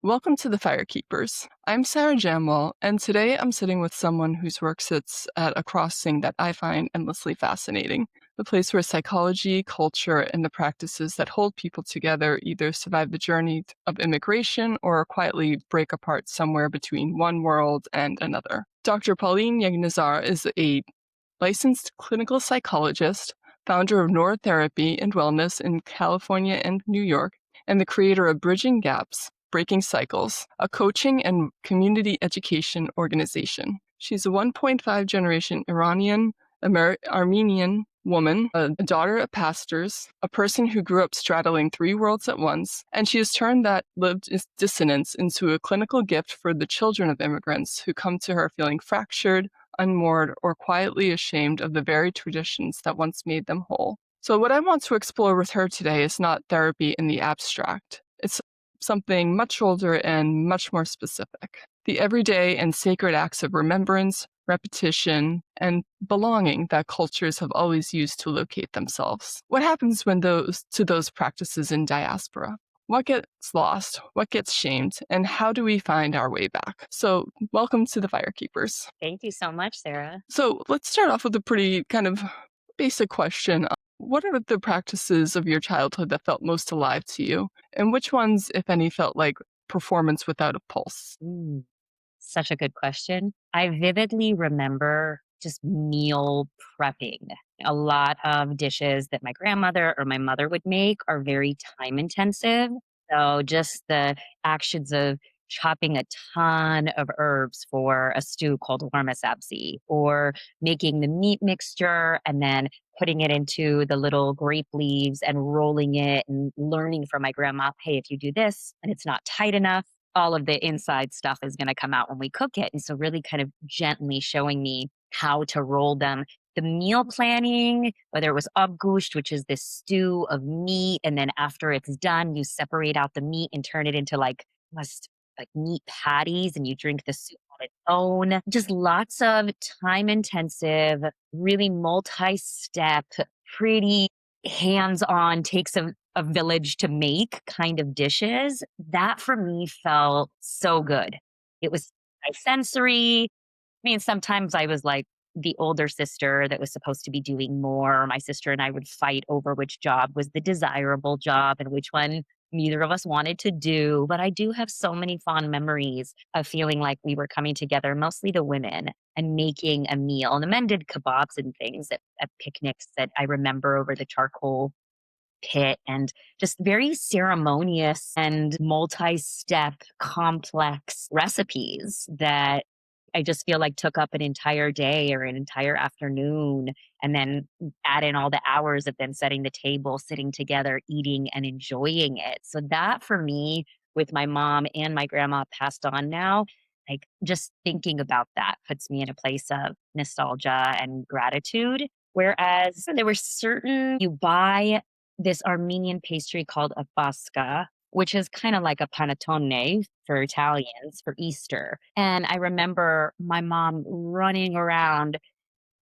Welcome to the Firekeepers. I'm Sarah Jamwell, and today I'm sitting with someone whose work sits at a crossing that I find endlessly fascinating, the place where psychology, culture, and the practices that hold people together either survive the journey of immigration or quietly break apart somewhere between one world and another. Dr. Pauline Yeghnazar is a licensed clinical psychologist, founder of Neurotherapy and Wellness in California and New York, and the creator of Bridging Gaps, Breaking Cycles, a coaching and community education organization. She's a 1.5 generation Iranian Armenian woman, a daughter of pastors, a person who grew up straddling three worlds at once, and she has turned that lived dissonance into a clinical gift for the children of immigrants who come to her feeling fractured, unmoored, or quietly ashamed of the very traditions that once made them whole. So what I want to explore with her today is not therapy in the abstract. It's something much older and much more specific. The everyday and sacred acts of remembrance, repetition, and belonging that cultures have always used to locate themselves. What happens when those practices in diaspora? What gets lost? What gets shamed? And how do we find our way back? So welcome to the Firekeepers. Thank you so much, Sarah. So let's start off with a pretty kind of basic question. What are the practices of your childhood that felt most alive to you? And which ones, if any, felt like performance without a pulse? Such a good question. I vividly remember just meal prepping. A lot of dishes that my grandmother or my mother would make are very time intensive. So just the actions of chopping a ton of herbs for a stew called warma sabzi, or making the meat mixture and then putting it into the little grape leaves and rolling it and learning from my grandma, hey, if you do this and it's not tight enough, all of the inside stuff is going to come out when we cook it. And so really kind of gently showing me how to roll them. The meal planning, whether it was abgusht, which is this stew of meat, and then after it's done, you separate out the meat and turn it into like meat patties, and you drink the soup on its own. Just lots of time intensive, really multi-step, pretty hands-on, takes a village to make kind of dishes. That for me felt so good. It was sensory. I mean, sometimes I was like the older sister that was supposed to be doing more. My sister and I would fight over which job was the desirable job and which one neither of us wanted to do. But I do have so many fond memories of feeling like we were coming together, mostly the women, and making a meal. And the men did kebabs and things at picnics that I remember over the charcoal pit, and just very ceremonious and multi-step complex recipes that I just feel like took up an entire day or an entire afternoon, and then add in all the hours of then setting the table, sitting together, eating and enjoying it. So that for me, with my mom and my grandma passed on now, like just thinking about that puts me in a place of nostalgia and gratitude. Whereas there were certain, you buy this Armenian pastry called a paska, which is kind of like a panettone for Italians for Easter. And I remember my mom running around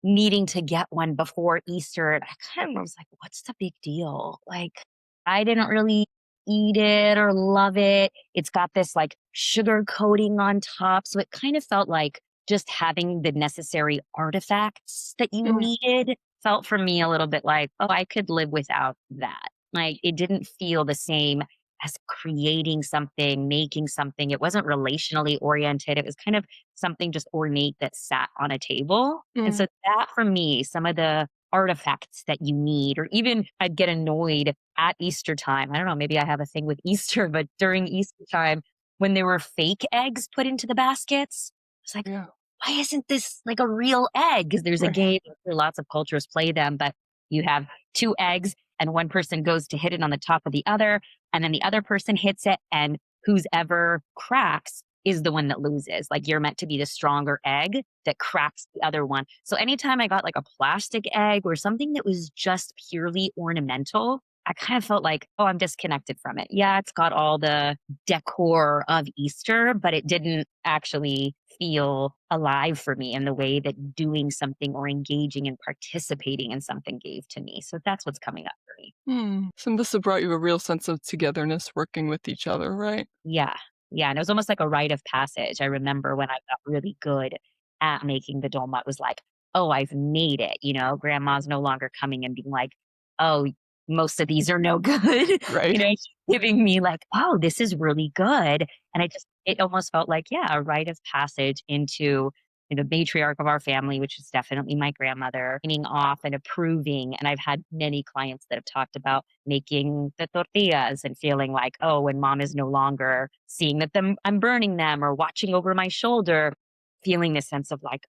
needing to get one before Easter. And I kind of was like, what's the big deal? Like, I didn't really eat it or love it. It's got this like sugar coating on top. So it kind of felt like just having the necessary artifacts that you Mm. needed felt for me a little bit like, oh, I could live without that. Like, it didn't feel the same as creating something, making something. It wasn't relationally oriented. It was kind of something just ornate that sat on a table. And Mm. so that for me, some of the artifacts that you need, or even I'd get annoyed at Easter time. I don't know, maybe I have a thing with Easter, but during Easter time, when there were fake eggs put into the baskets, it's like, Yeah. why isn't this like a real egg? Because there's a Right. game, I'm sure lots of cultures play them, but you have two eggs and one person goes to hit it on the top of the other, and then the other person hits it, and who's ever cracks is the one that loses. Like, you're meant to be the stronger egg that cracks the other one. So anytime I got like a plastic egg or something that was just purely ornamental, I kind of felt like, oh, I'm disconnected from it. Yeah, it's got all the decor of Easter, but it didn't actually feel alive for me in the way that doing something or engaging and participating in something gave to me. So that's what's coming up for me. So this has brought you a real sense of togetherness working with each other, right? Yeah. Yeah, and it was almost like a rite of passage. I remember when I got really good at making the dolma, it was like, "Oh, I've made it," grandma's no longer coming and being like, "Oh, most of these are no good." Right. She's giving me like, "Oh, this is really good." And it almost felt like, yeah, a rite of passage into the matriarch of our family, which is definitely my grandmother, signing off and approving. And I've had many clients that have talked about making the tortillas and feeling like, oh, when mom is no longer seeing that I'm burning them or watching over my shoulder, feeling this sense of like,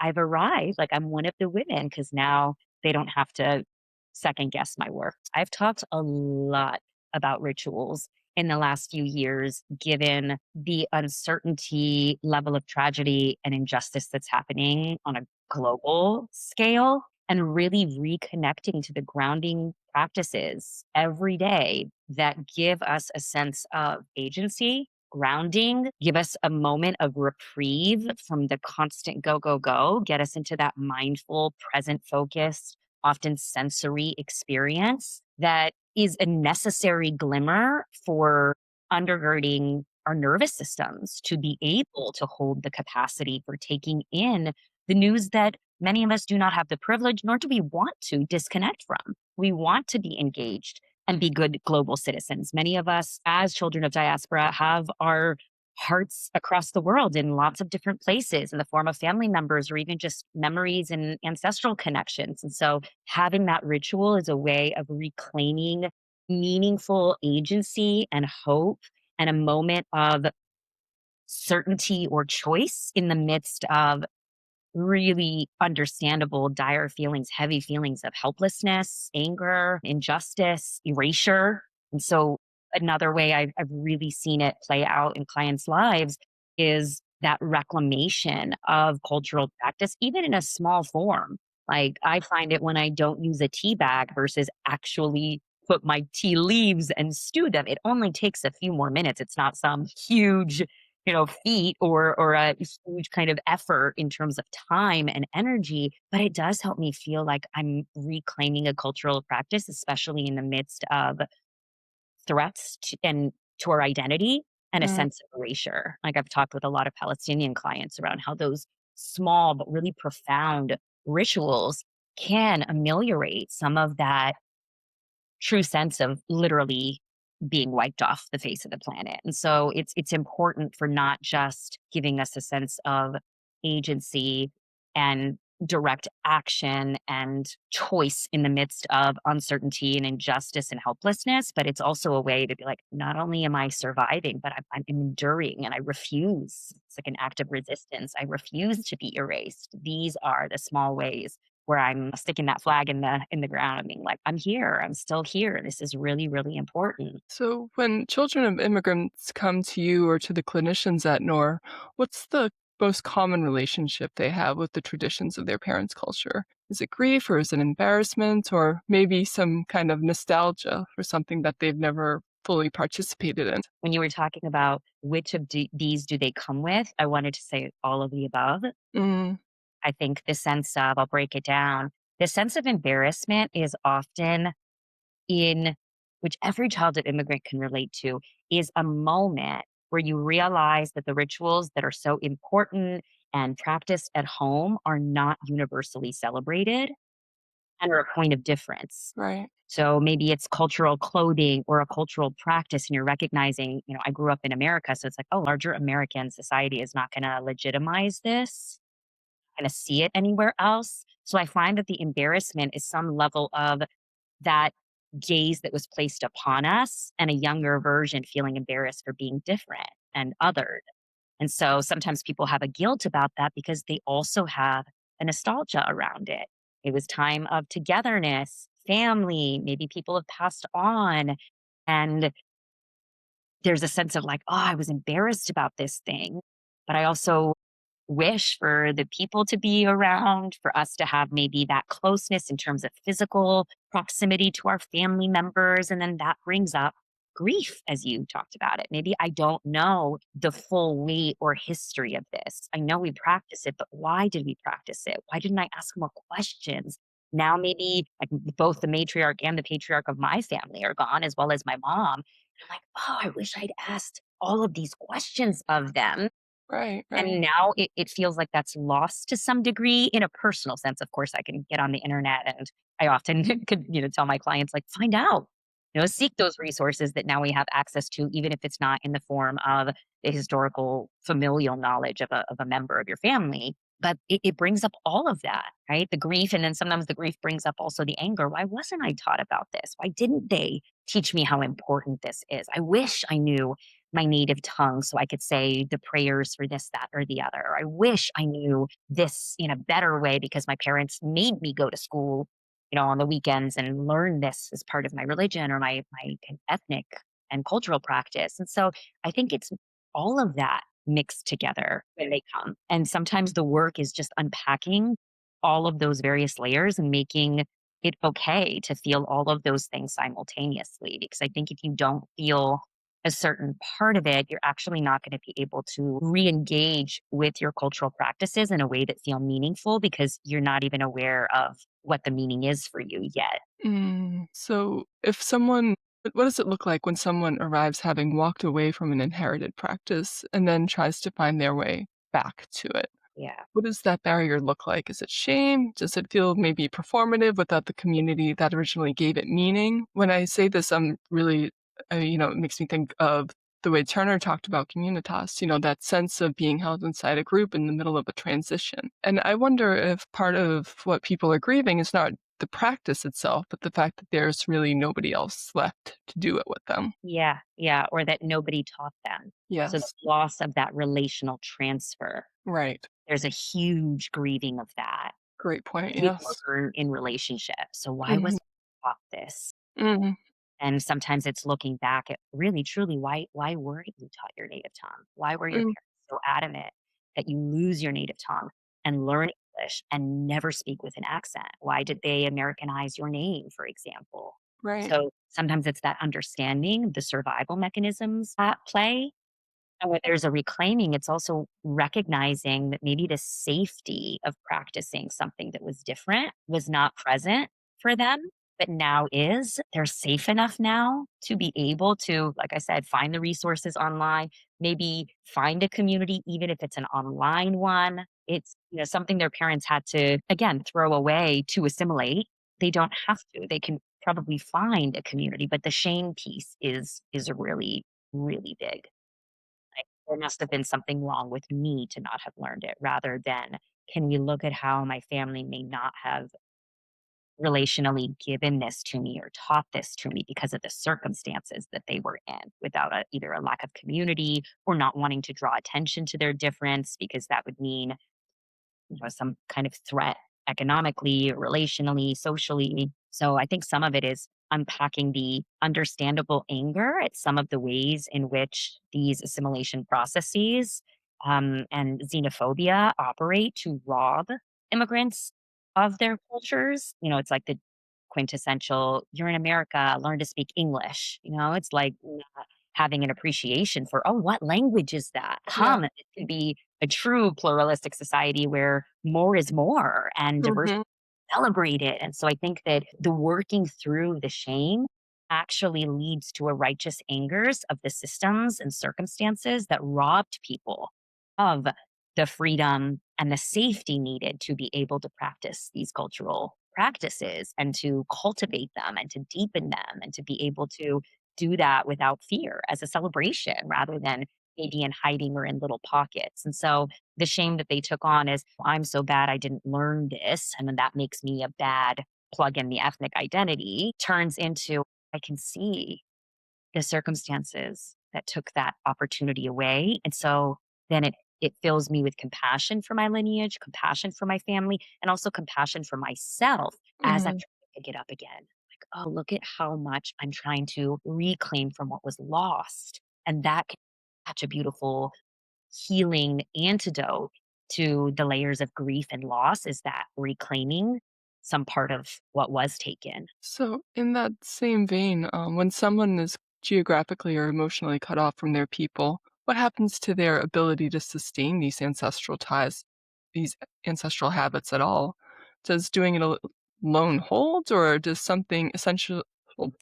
I've arrived, like I'm one of the women because now they don't have to second guess my work. I've talked a lot about rituals in the last few years, given the uncertainty, level of tragedy and injustice that's happening on a global scale, and really reconnecting to the grounding practices every day that give us a sense of agency, grounding, give us a moment of reprieve from the constant go, go, go, get us into that mindful, present focused, often sensory experience that is a necessary glimmer for undergirding our nervous systems to be able to hold the capacity for taking in the news that many of us do not have the privilege, nor do we want to disconnect from. We want to be engaged and be good global citizens. Many of us, as children of diaspora, have our hearts across the world in lots of different places in the form of family members or even just memories and ancestral connections. And so, having that ritual is a way of reclaiming meaningful agency and hope and a moment of certainty or choice in the midst of really understandable, dire feelings, heavy feelings of helplessness, anger, injustice, erasure. And so, another way I've really seen it play out in clients' lives is that reclamation of cultural practice, even in a small form. Like, I find it when I don't use a tea bag versus actually put my tea leaves and stew them. It only takes a few more minutes. It's not some huge feat or a huge kind of effort in terms of time and energy, but it does help me feel like I'm reclaiming a cultural practice, especially in the midst of threats and to our identity and a Mm. sense of erasure. Like I've talked with a lot of Palestinian clients around how those small but really profound rituals can ameliorate some of that true sense of literally being wiped off the face of the planet. And so it's important for not just giving us a sense of agency and direct action and choice in the midst of uncertainty and injustice and helplessness, but it's also a way to be like, not only am I surviving, but I'm enduring and I refuse. It's like an act of resistance. I refuse to be erased. These are the small ways where I'm sticking that flag in the ground and being like, I'm here, I'm still here. This is really, really important. So, when children of immigrants come to you or to the clinicians at NOR, what's the most common relationship they have with the traditions of their parents' culture? Is it grief or is it embarrassment or maybe some kind of nostalgia for something that they've never fully participated in? When you were talking about which of these do they come with, I wanted to say all of the above. Mm, I think the sense of, I'll break it down, the sense of embarrassment is often in which every childhood immigrant can relate to, is a moment where you realize that the rituals that are so important and practiced at home are not universally celebrated and are a point of difference. right. So maybe it's cultural clothing or a cultural practice, and you're recognizing, I grew up in America. So it's like, oh, larger American society is not going to legitimize this, going to see it anywhere else. So I find that the embarrassment is some level of that gaze that was placed upon us and a younger version feeling embarrassed for being different and othered. And so sometimes people have a guilt about that because they also have a nostalgia around it. It was time of togetherness, family, maybe people have passed on. And there's a sense of like, oh, I was embarrassed about this thing. But I also wish for the people to be around, for us to have maybe that closeness in terms of physical proximity to our family members. And then that brings up grief, as you talked about it. Maybe I don't know the full weight or history of this. I know we practice it, but why did we practice it? Why didn't I ask more questions? Now, maybe like both the matriarch and the patriarch of my family are gone, as well as my mom. I'm like, oh, I wish I'd asked all of these questions of them. Right, right. And now it feels like that's lost to some degree in a personal sense. Of course, I can get on the internet and I often could, tell my clients, like, find out, seek those resources that now we have access to, even if it's not in the form of the historical familial knowledge of a member of your family. But it brings up all of that, right? The grief. And then sometimes the grief brings up also the anger. Why wasn't I taught about this? Why didn't they teach me how important this is? I wish I knew my native tongue so I could say the prayers for this, that, or the other. I wish I knew this in a better way because my parents made me go to school, on the weekends and learn this as part of my religion or my ethnic and cultural practice. And so I think it's all of that mixed together when they come. And sometimes the work is just unpacking all of those various layers and making it okay to feel all of those things simultaneously. Because I think if you don't feel a certain part of it, you're actually not going to be able to re-engage with your cultural practices in a way that feel meaningful because you're not even aware of what the meaning is for you yet. So if someone what does it look like when someone arrives having walked away from an inherited practice and then tries to find their way back to it? Yeah. What does that barrier look like? Is it shame? Does it feel maybe performative without the community that originally gave it meaning? When I say this, I'm really, it makes me think of the way Turner talked about communitas, that sense of being held inside a group in the middle of a transition. And I wonder if part of what people are grieving is not the practice itself, but the fact that there's really nobody else left to do it with them. Yeah. Yeah. Or that nobody taught them. So the Yes. loss of that relational transfer, Right. there's a huge grieving of that. Great point. We Yes. were in relationship. So why was Hmm. I taught this? Hmm. And sometimes it's looking back at really truly why weren't you taught your native tongue? Why were your Hmm. parents so adamant that you lose your native tongue and learn English and never speak with an accent? Why did they Americanize your name, for example? Right. So sometimes it's that understanding the survival mechanisms at play. And when there's a reclaiming, it's also recognizing that maybe the safety of practicing something that was different was not present for them, but now is. They're safe enough now to be able to, like I said, find the resources online, maybe find a community, even if it's an online one. It's something their parents had to again throw away to assimilate. They don't have to. They can probably find a community, but the shame piece is really, really big. Like, there must have been something wrong with me to not have learned it rather than, can we look at how my family may not have relationally given this to me or taught this to me because of the circumstances that they were in without either a lack of community or not wanting to draw attention to their difference because that would mean some kind of threat economically, relationally, socially. So I think some of it is unpacking the understandable anger at some of the ways in which these assimilation processes and xenophobia operate to rob immigrants of their cultures. It's like the quintessential, you're in America, learn to speak English. It's like not having an appreciation for, oh, what language is that? Yeah. Come, it could be a true pluralistic society where more is more and diversity Mhm. is celebrated. And so I think that the working through the shame actually leads to a righteous angers of the systems and circumstances that robbed people of the freedom and the safety needed to be able to practice these cultural practices and to cultivate them and to deepen them and to be able to do that without fear as a celebration rather than maybe in hiding or in little pockets. And so the shame that they took on is, I'm so bad I didn't learn this. And then that makes me a bad plug in the ethnic identity, turns into, I can see the circumstances that took that opportunity away. And so then it fills me with compassion for my lineage, compassion for my family, and also compassion for myself as I'm Mhm. trying to pick it up again. Like, oh, look at how much I'm trying to reclaim from what was lost. And that can be such a beautiful healing antidote to the layers of grief and loss is that reclaiming some part of what was taken. So, in that same vein, when someone is geographically or emotionally cut off from their people, what happens to their ability to sustain these ancestral ties, these ancestral habits at all? Does doing it alone hold, or does something essential will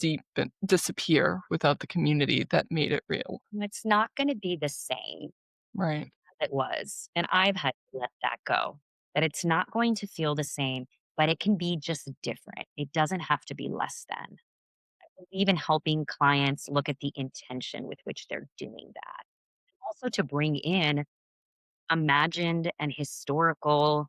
disappear without the community that made it real. It's not going to be the same Right. as it was. And I've had to let that go, that it's not going to feel the same, but it can be just different. It doesn't have to be less than. Even helping clients look at the intention with which they're doing that. Also, to bring in imagined and historical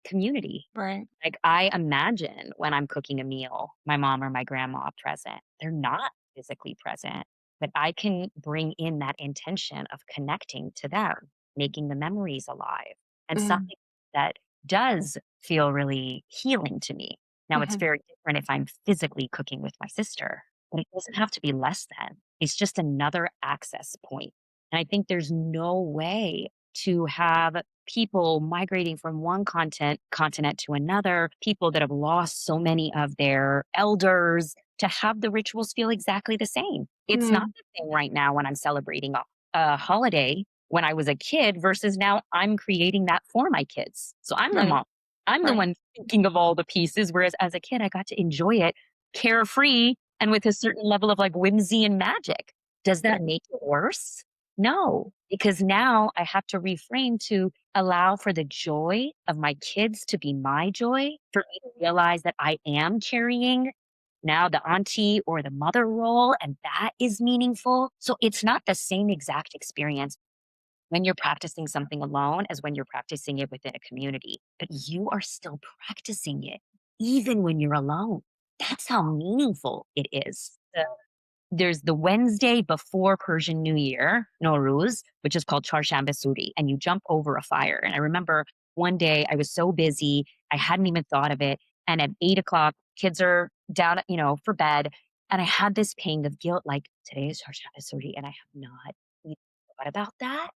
community. Right. Like, I imagine when I'm cooking a meal, my mom or my grandma present. They're not physically present, but I can bring in that intention of connecting to them, making the memories alive, and Mhm. something that does feel really healing to me. Now, it's Mhm. very different if I'm physically cooking with my sister, but it doesn't have to be less than. It's just another access point. And I think there's no way to have people migrating from one continent to another, people that have lost so many of their elders, to have the rituals feel exactly the same. It's not Mhm. the same right now when I'm celebrating a holiday when I was a kid versus now I'm creating that for my kids. So I'm the Right. mom. I'm the Right. one thinking of all the pieces. Whereas as a kid, I got to enjoy it carefree and with a certain level of like whimsy and magic. Does that Right. make it worse? No, because now I have to reframe to allow for the joy of my kids to be my joy, for me to realize that I am carrying now the auntie or the mother role, and that is meaningful. So it's not the same exact experience when you're practicing something alone as when you're practicing it within a community, but you are still practicing it even when you're alone. That's how meaningful it is. There's the Wednesday before Persian New Year, Nowruz, which is called Charshamba Suri, and you jump over a fire. And I remember one day I was so busy, I hadn't even thought of it. And at 8 o'clock, kids are down, for bed. And I had this pang of guilt, like today is Charshamba Suri, and I have not even thought about that.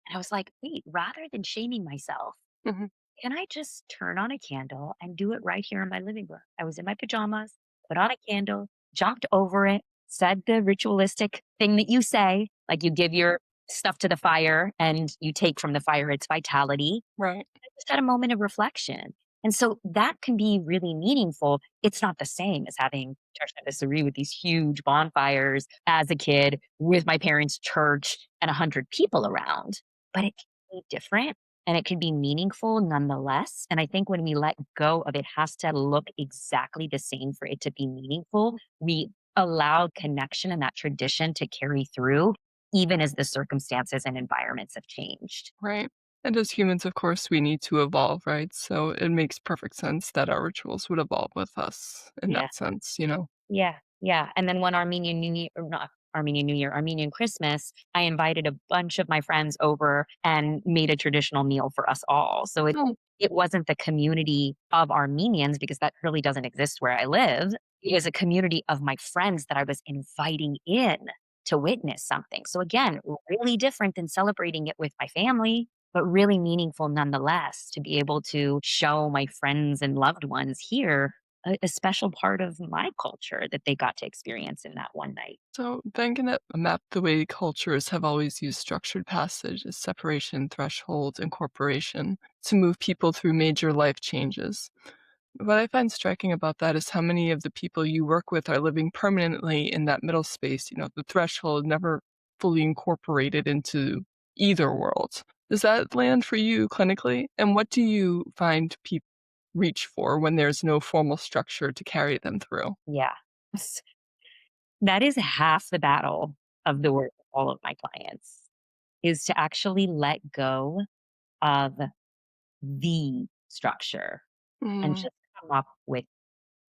And I was like, wait, rather than shaming myself, Mhm. can I just turn on a candle and do it right here in my living room? I was in my pajamas, put on a candle, jumped over it, said the ritualistic thing that you say, like you give your stuff to the fire and you take from the fire its vitality. Right. I just had a moment of reflection. And so that can be really meaningful. It's not the same as having Charshanda with these huge bonfires as a kid with my parents' church and 100 people around, but it can be different and it can be meaningful nonetheless. And I think when we let go of it has to look exactly the same for it to be meaningful, we allow connection and that tradition to carry through, even as the circumstances and environments have changed. Right. And as humans, of course, we need to evolve, right? So it makes perfect sense that our rituals would evolve with us in Yeah. that sense, you know? Yeah, yeah, and then when Armenian New Year, or not Armenian New Year, Armenian Christmas, I invited a bunch of my friends over and made a traditional meal for us all. So Oh, it wasn't the community of Armenians because that really doesn't exist where I live. It was a community of my friends that I was inviting in to witness something. So again, really different than celebrating it with my family, but really meaningful nonetheless to be able to show my friends and loved ones here a special part of my culture that they got to experience in that one night. so then can it map the way cultures have always used structured passage as separation, threshold, incorporation to move people through major life changes? What I find striking about that is how many of the people you work with are living permanently in that middle space, the threshold never fully incorporated into either world. Does that land for you clinically? And what do you find people reach for when there's no formal structure to carry them through? Yeah. That is half the battle of the work of all of my clients is to actually let go of the structure and Mm, just come up with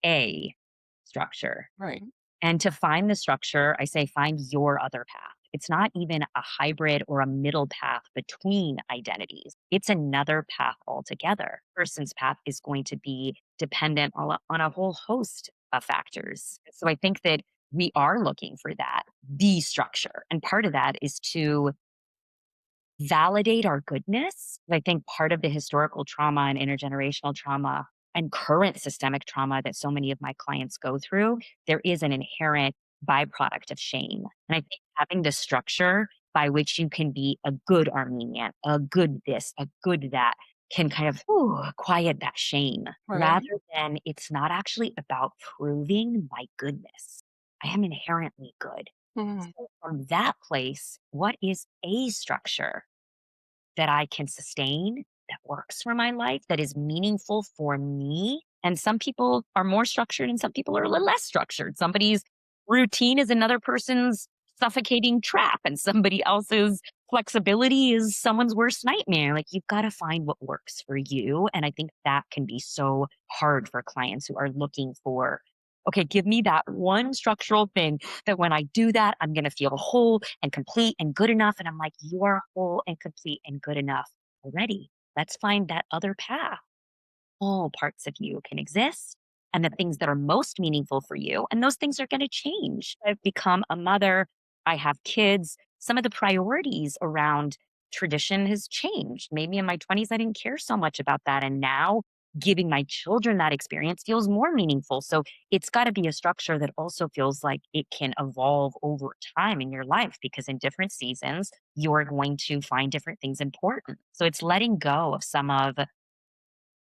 a structure. right. And to find the structure, I say find your other path. It's not even a hybrid or a middle path between identities. It's another path altogether. Person's path is going to be dependent on a whole host of factors. So I think that we are looking for that, the structure. And part of that is to validate our goodness. I think part of the historical trauma and intergenerational trauma and current systemic trauma that so many of my clients go through, there is an inherent byproduct of shame. And I think having the structure by which you can be a good Armenian, a good this, a good that, can kind of quiet that shame Right. rather than it's not actually about proving my goodness. I am inherently good. Mhm. So from that place, what is a structure that I can sustain, that works for my life, that is meaningful for me? And some people are more structured and some people are a little less structured. Somebody's routine is another person's suffocating trap, and somebody else's flexibility is someone's worst nightmare. Like you've got to find what works for you. And I think that can be so hard for clients who are looking for, okay, give me that one structural thing that when I do that, I'm going to feel whole and complete and good enough. And I'm like, you are whole and complete and good enough already. Let's find that other path. All parts of you can exist and the things that are most meaningful for you. And those things are going to change. I've become a mother. I have kids. Some of the priorities around tradition has changed. Maybe in my 20s, I didn't care so much about that. And now giving my children that experience feels more meaningful. So it's got to be a structure that also feels like it can evolve over time in your life because in different seasons, you're going to find different things important. So it's letting go of some of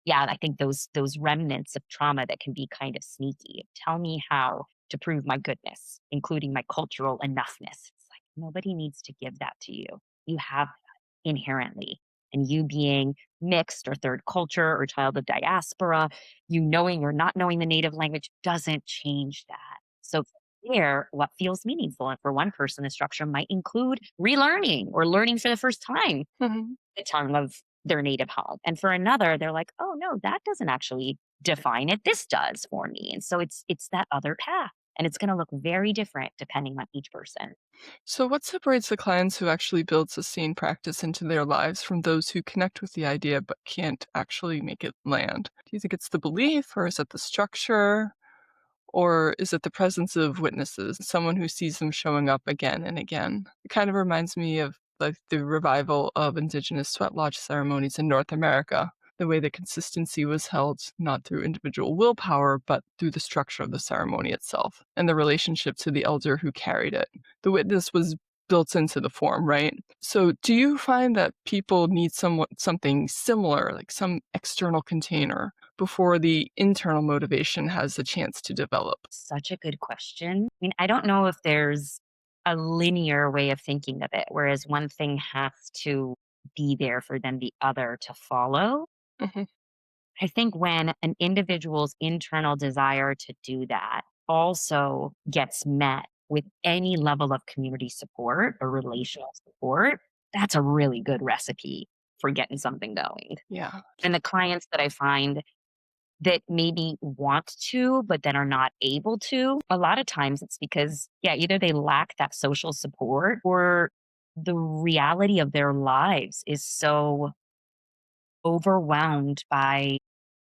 I think those remnants of trauma that can be kind of sneaky. Tell me how to prove my goodness, including my cultural enoughness. It's like nobody needs to give that to you. You have that inherently. And you being mixed or third culture or child of diaspora, you knowing or not knowing the native language doesn't change that. So there, what feels meaningful. And for one person, the structure might include relearning or learning for the first time Mhm. the tongue of their native home. And for another, they're like, "Oh no, that doesn't actually define it. This does for me." And so it's that other path. And it's going to look very different depending on each person. So, what separates the clients who actually build sustained practice into their lives from those who connect with the idea but can't actually make it land? Do you think it's the belief, or is it the structure, or is it the presence of witnesses, someone who sees them showing up again and again? It kind of reminds me of like the revival of indigenous sweat lodge ceremonies in North America. The way the consistency was held not through individual willpower, but through the structure of the ceremony itself and the relationship to the elder who carried it. The witness was built into the form, right? So do you find that people need something similar, like some external container, before the internal motivation has a chance to develop? Such a good question. I mean, I don't know if there's a linear way of thinking of it, whereas one thing has to be there for then the other to follow. Mhm, I think when an individual's internal desire to do that also gets met with any level of community support or relational support, that's a really good recipe for getting something going. yeah. And the clients that I find that maybe want to, but then are not able to, a lot of times it's because, either they lack that social support or the reality of their lives is so overwhelmed by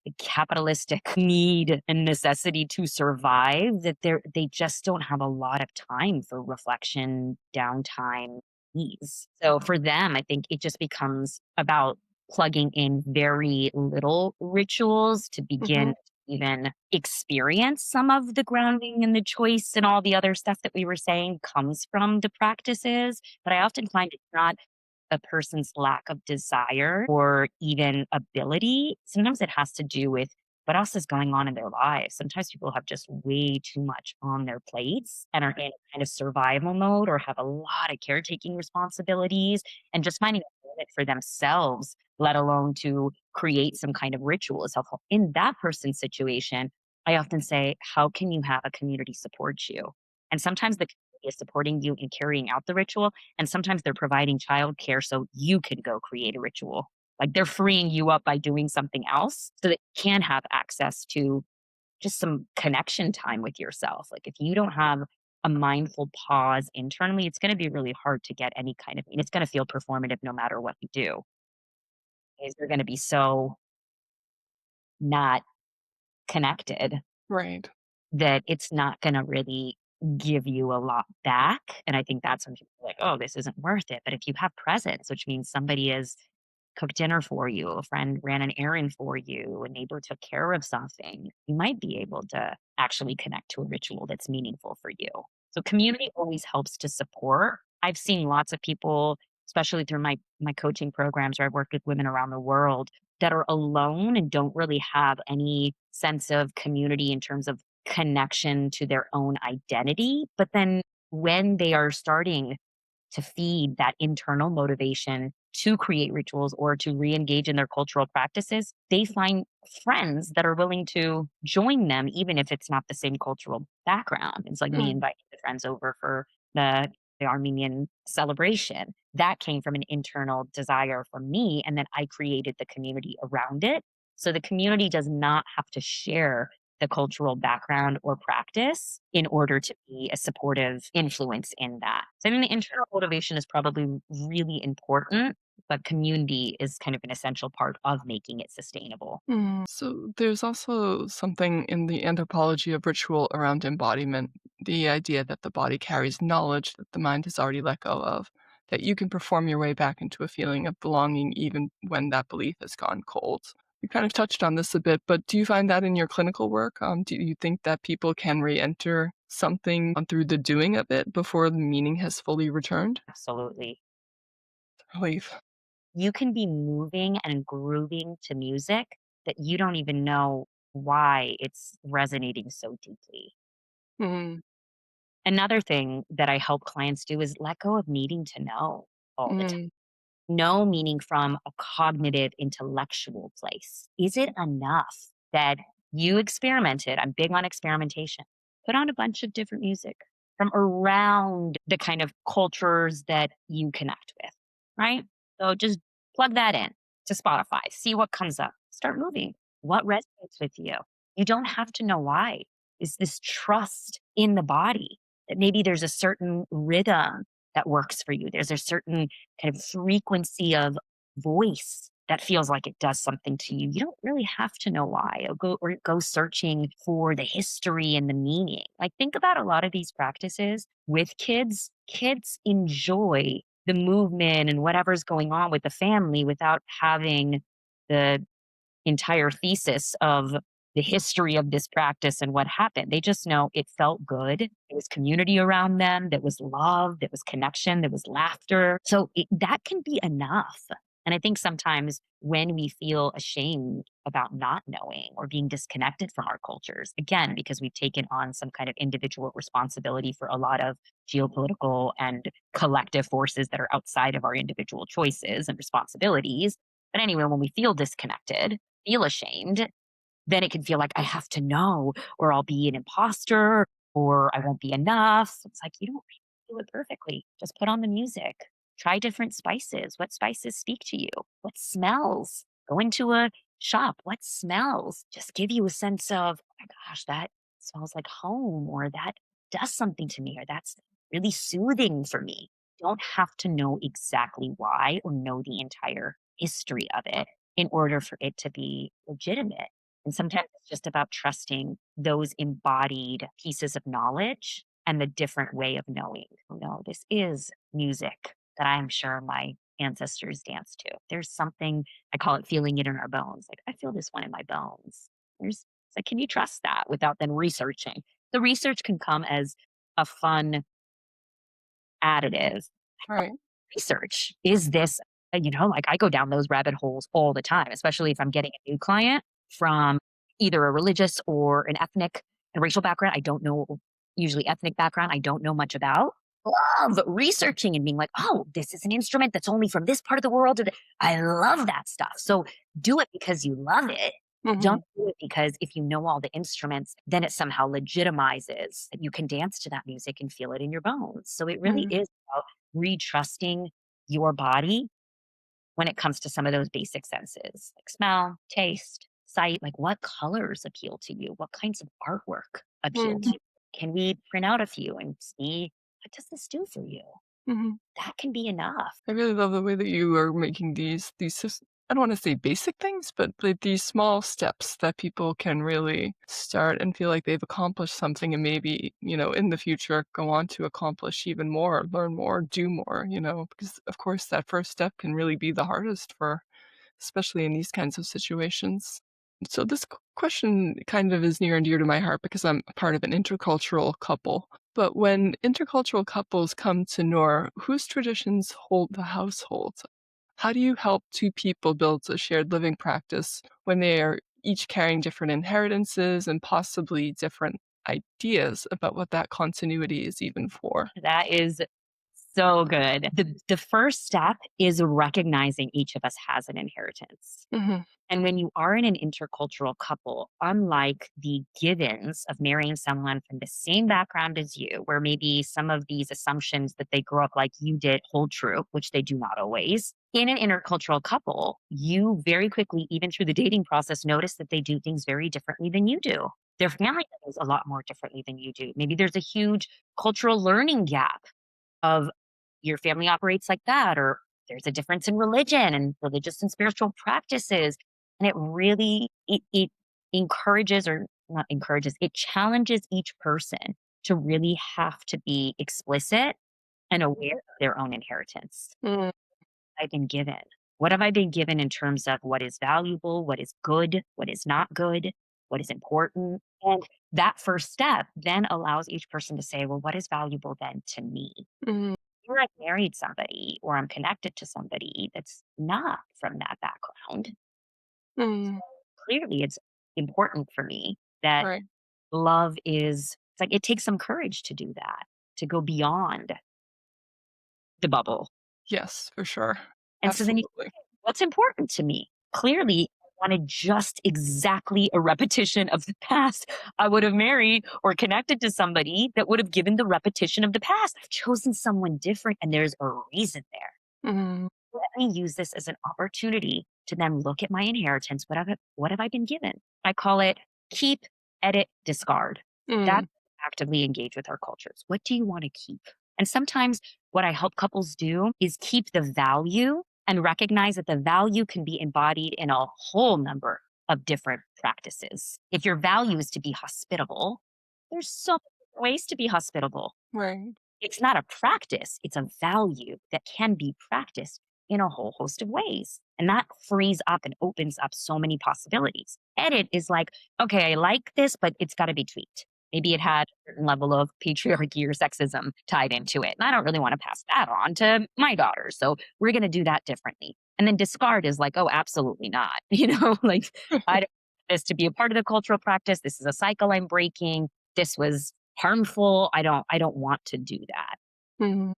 the capitalistic need and necessity to survive that they just don't have a lot of time for reflection, downtime, ease. So for them, I think it just becomes about plugging in very little rituals to begin Mhm, to even experience some of the grounding and the choice and all the other stuff that we were saying comes from the practices. But I often find it's not a person's lack of desire or even ability. Sometimes it has to do with what else is going on in their lives. Sometimes people have just way too much on their plates and are in kind of survival mode or have a lot of caretaking responsibilities and just finding a moment for themselves, let alone to create some kind of ritual is helpful. In that person's situation, I often say, how can you have a community support you? And sometimes the community is supporting you in carrying out the ritual and sometimes they're providing childcare so you can go create a ritual. Like they're freeing you up by doing something else so that you can have access to just some connection time with yourself. Like if you don't have a mindful pause internally, it's going to be really hard to get any kind of, and it's going to feel performative no matter what you do. Is they're going to be so not connected right. that it's not going to really give you a lot back. And I think that's when people are like, oh, this isn't worth it. But if you have presence, which means somebody has cooked dinner for you, a friend ran an errand for you, a neighbor took care of something, you might be able to actually connect to a ritual that's meaningful for you. So community always helps to support. I've seen lots of people, especially through my coaching programs where I've worked with women around the world, that are alone and don't really have any sense of community in terms of connection to their own identity. But then when they are starting to feed that internal motivation to create rituals or to re-engage in their cultural practices, they find friends that are willing to join them, even if it's not the same cultural background. It's like me Mm. inviting the friends over for the Armenian celebration. That came from an internal desire for me. And then I created the community around it. So the community does not have to share the cultural background or practice in order to be a supportive influence in that. So I mean, the internal motivation is probably really important, but community is kind of an essential part of making it sustainable. So there's also something in the anthropology of ritual around embodiment, the idea that the body carries knowledge that the mind has already let go of, that you can perform your way back into a feeling of belonging even when that belief has gone cold. You kind of touched on this a bit, but do you find that in your clinical work? Do you think that people can re-enter something through the doing of it before the meaning has fully returned? Absolutely. Relief. You can be moving and grooving to music that you don't even know why it's resonating so deeply. Mm, Another thing that I help clients do is let go of needing to know all the time. mm, Know meaning from a cognitive, intellectual place. Is it enough that you experimented? I'm big on experimentation. Put on a bunch of different music from around the kind of cultures that you connect with, right? So just plug that in to Spotify, see what comes up, start moving. What resonates with you? You don't have to know why. Is this trust in the body that maybe there's a certain rhythm that works for you? There's a certain kind of frequency of voice that feels like it does something to you. You don't really have to know why or go searching for the history and the meaning. Like think about a lot of these practices with kids. Kids enjoy the movement and whatever's going on with the family without having the entire thesis of the history of this practice and what happened. They just know it felt good. There was community around them. There was love. There was connection. There was laughter. So that can be enough. And I think sometimes when we feel ashamed about not knowing or being disconnected from our cultures, again, because we've taken on some kind of individual responsibility for a lot of geopolitical and collective forces that are outside of our individual choices and responsibilities. But anyway, when we feel disconnected, feel ashamed, then it can feel like I have to know or I'll be an imposter or I won't be enough. It's like you don't do it perfectly. Just put on the music. Try different spices. What spices speak to you? What smells? Go into a shop. What smells just give you a sense of, oh my gosh, that smells like home, or that does something to me, or that's really soothing for me. Don't have to know exactly why or know the entire history of it in order for it to be legitimate. And sometimes it's just about trusting those embodied pieces of knowledge and the different way of knowing. Oh, no, this is music that I'm sure my ancestors danced to. There's something, I call it feeling it in our bones. Like, I feel this one in my bones. It's like, can you trust that without then researching? The research can come as a fun additive right. research. Is this, like I go down those rabbit holes all the time, especially if I'm getting a new client from either a religious or an ethnic and racial background. I don't know, usually ethnic background, I don't know much about. Love researching and being like, oh, this is an instrument that's only from this part of the world. I love that stuff. So do it because you love it. Mhm. Don't do it because if you know all the instruments, then it somehow legitimizes that you can dance to that music and feel it in your bones. So it really Mm. is about retrusting your body when it comes to some of those basic senses like smell, taste, sight. Like what colors appeal to you? What kinds of artwork appeal to Mhm. you? Can we print out a few and see what does this do for you? Mhm. That can be enough. I really love the way that you are making I don't wanna say basic things, but like these small steps that people can really start and feel like they've accomplished something and maybe, in the future go on to accomplish even more, learn more, do more, because of course that first step can really be the hardest for especially in these kinds of situations. So this question kind of is near and dear to my heart because I'm a part of an intercultural couple. But when intercultural couples come to Noor, whose traditions hold the household? How do you help two people build a shared living practice when they are each carrying different inheritances and possibly different ideas about what that continuity is even for? That is so good. The first step is recognizing each of us has an inheritance. Mhm. And when you are in an intercultural couple, unlike the givens of marrying someone from the same background as you, where maybe some of these assumptions that they grew up like you did hold true, which they do not always. In an intercultural couple, you very quickly, even through the dating process, notice that they do things very differently than you do. Their family does a lot more differently than you do. Maybe there's a huge cultural learning gap of your family operates like that, or there's a difference in religion and religious and spiritual practices. And it really it encourages or not encourages, it challenges each person to really have to be explicit and aware of their own inheritance. Mm, I've been given. What have I been given in terms of what is valuable, what is good, what is not good, what is important? And that first step then allows each person to say, well, what is valuable then to me? mhm, Or I've married somebody or I'm connected to somebody that's not from that background. mm, Clearly, it's important for me that right. love is, it's like it takes some courage to do that, to go beyond the bubble. Yes, for sure. And so then you, Absolutely. what's important to me? Clearly, I wanted just exactly a repetition of the past. I would have married or connected to somebody that would have given the repetition of the past. I've chosen someone different, and there's a reason there. Mhm, Let me use this as an opportunity to then look at my inheritance. What have I been given? I call it keep, edit, discard. That's mm, actively engage with our cultures. What do you want to keep? And sometimes what I help couples do is keep the value and recognize that the value can be embodied in a whole number of different practices. If your value is to be hospitable, there's so many ways to be hospitable. right. It's not a practice, it's a value that can be practiced in a whole host of ways. And that frees up and opens up so many possibilities. Edit is like, okay, I like this, but it's got to be tweaked. Maybe it had a certain level of patriarchy or sexism tied into it. And I don't really want to pass that on to my daughters. So we're going to do that differently. And then discard is like, oh, absolutely not. Like I don't want this to be a part of the cultural practice. This is a cycle I'm breaking. This was harmful. I don't want to do that. Mhm,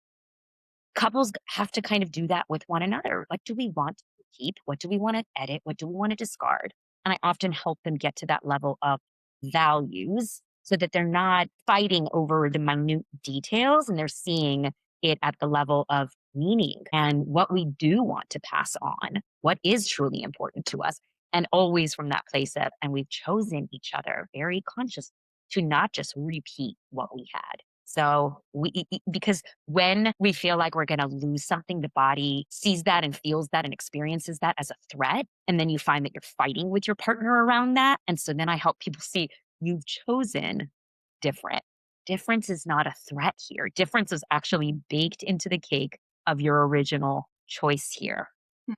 Couples have to kind of do that with one another. What do we want to keep? What do we want to edit? What do we want to discard? And I often help them get to that level of values so that they're not fighting over the minute details and they're seeing it at the level of meaning and what we do want to pass on, what is truly important to us. And always from that place of, and we've chosen each other very consciously to not just repeat what we had. So because when we feel like we're going to lose something, the body sees that and feels that and experiences that as a threat. And then you find that you're fighting with your partner around that. And so then I help people see you've chosen different. Difference is not a threat here. Difference is actually baked into the cake of your original choice here. mm,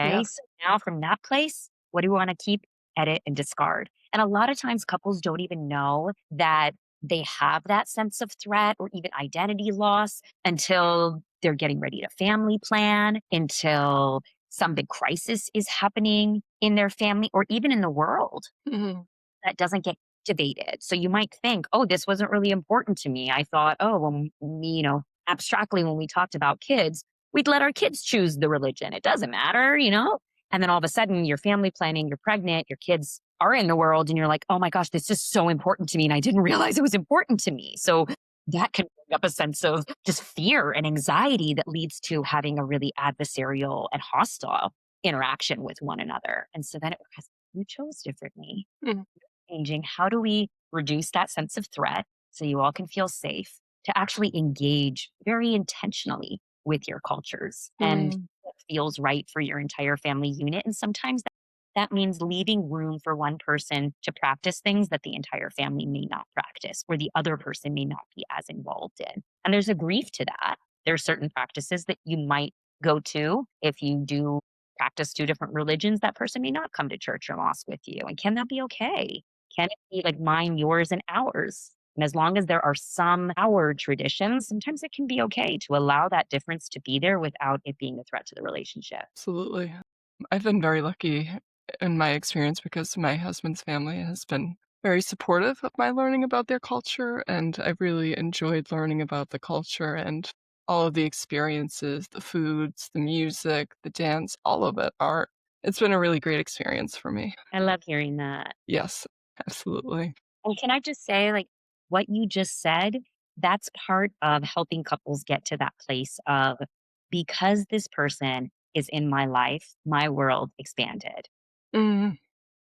yeah, Okay. So now from that place, what do we want to keep, edit, and discard? And a lot of times couples don't even know that they have that sense of threat or even identity loss until they're getting ready to family plan, until some big crisis is happening in their family or even in the world mhm, that doesn't get activated. So you might think, oh, this wasn't really important to me. I thought, oh, when we, abstractly, when we talked about kids, we'd let our kids choose the religion. It doesn't matter. And then all of a sudden you're family planning, you're pregnant, your kids are in the world, and you're like, oh my gosh, this is so important to me. And I didn't realize it was important to me. So that can bring up a sense of just fear and anxiety that leads to having a really adversarial and hostile interaction with one another. And so then it has, you chose differently, mhm, changing. How do we reduce that sense of threat so you all can feel safe to actually engage very intentionally with your cultures and mm, what feels right for your entire family unit? And sometimes that means leaving room for one person to practice things that the entire family may not practice or the other person may not be as involved in. And there's a grief to that. There are certain practices that you might go to if you do practice two different religions. That person may not come to church or mosque with you. And can that be okay? Can it be like mine, yours, and ours? And as long as there are some our traditions, sometimes it can be okay to allow that difference to be there without it being a threat to the relationship. Absolutely. I've been very lucky in my experience because my husband's family has been very supportive of my learning about their culture, and I've really enjoyed learning about the culture and all of the experiences, the foods, the music, the dance, all of it, art. It's been a really great experience for me. I love hearing that. Yes, absolutely. And can I just say, like, what you just said, that's part of helping couples get to that place of because this person is in my life, my world expanded. Mm,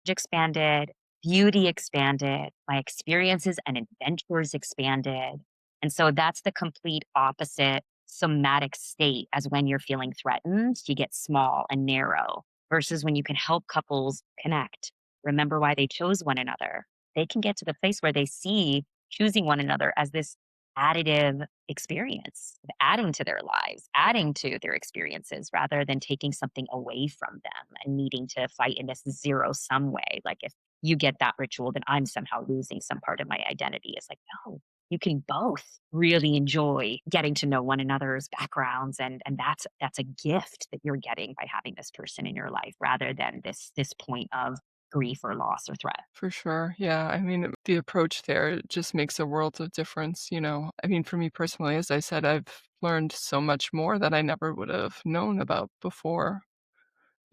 Expanded, beauty expanded, my experiences and adventures expanded. And so that's the complete opposite somatic state as when you're feeling threatened, you get small and narrow versus when you can help couples connect, remember why they chose one another. They can get to the place where they see choosing one another as this additive experience, adding to their lives, adding to their experiences rather than taking something away from them and needing to fight in this zero sum way. Like if you get that ritual, then I'm somehow losing some part of my identity. It's like, no, you can both really enjoy getting to know one another's backgrounds and that's a gift that you're getting by having this person in your life rather than this point of grief or loss or threat. for sure. Yeah. I mean, the approach there just makes a world of difference. I mean, for me personally, as I said, I've learned so much more that I never would have known about before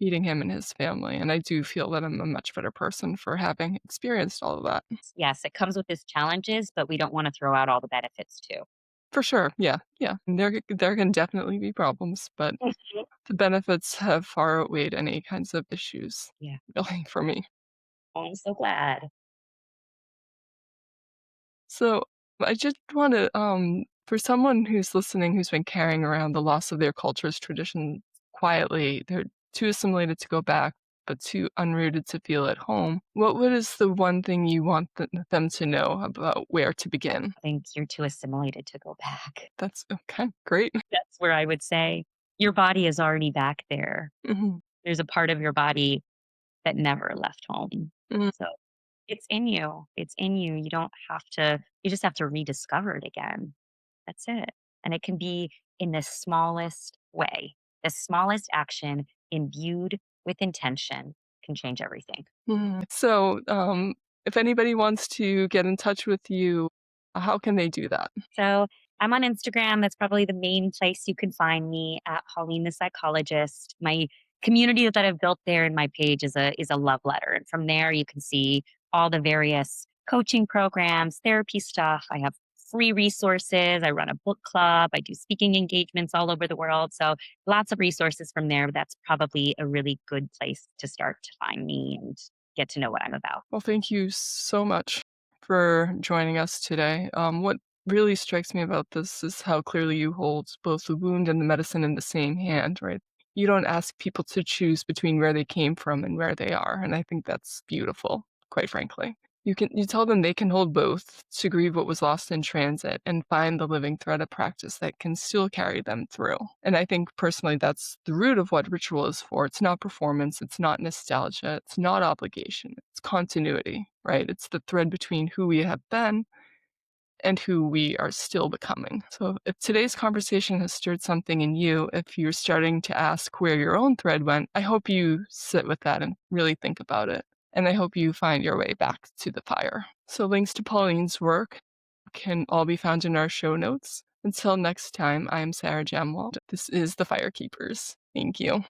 meeting him and his family. And I do feel that I'm a much better person for having experienced all of that. Yes, it comes with its challenges, but we don't want to throw out all the benefits too. For sure. Yeah. Yeah. And there can definitely be problems, but Mhm. the benefits have far outweighed any kinds of issues, Yeah. really, for me. I'm so glad. So I just want to, for someone who's listening, who's been carrying around the loss of their culture's tradition quietly, they're too assimilated to go back, but too unrooted to feel at home. What is the one thing you want them to know about where to begin? I think you're too assimilated to go back. That's okay, great. That's where I would say your body is already back there. Hmm. There's a part of your body that never left home. Hmm. So it's in you. It's in you. You don't have to, you just have to rediscover it again. That's it. And it can be in the smallest way. The smallest action imbued with intention can change everything. So, if anybody wants to get in touch with you, how can they do that? So I'm on Instagram. That's probably the main place you can find me at Pauline the psychologist. My community that I've built there in my page is a love letter. And from there you can see all the various coaching programs, therapy stuff. I have free resources. I run a book club. I do speaking engagements all over the world. So lots of resources from there. That's probably a really good place to start to find me and get to know what I'm about. Well, thank you so much for joining us today. What really strikes me about this is how clearly you hold both the wound and the medicine in the same hand, right? You don't ask people to choose between where they came from and where they are, and I think that's beautiful, quite frankly. You tell them they can hold both to grieve what was lost in transit and find the living thread of practice that can still carry them through. And I think personally that's the root of what ritual is for. It's not performance, it's not nostalgia, it's not obligation, it's continuity, right? It's the thread between who we have been and who we are still becoming. So if today's conversation has stirred something in you, if you're starting to ask where your own thread went, I hope you sit with that and really think about it. And I hope you find your way back to the fire. So links to Pauline's work can all be found in our show notes. Until next time, I am Sarah Jamwell. This is the Firekeepers. Thank you.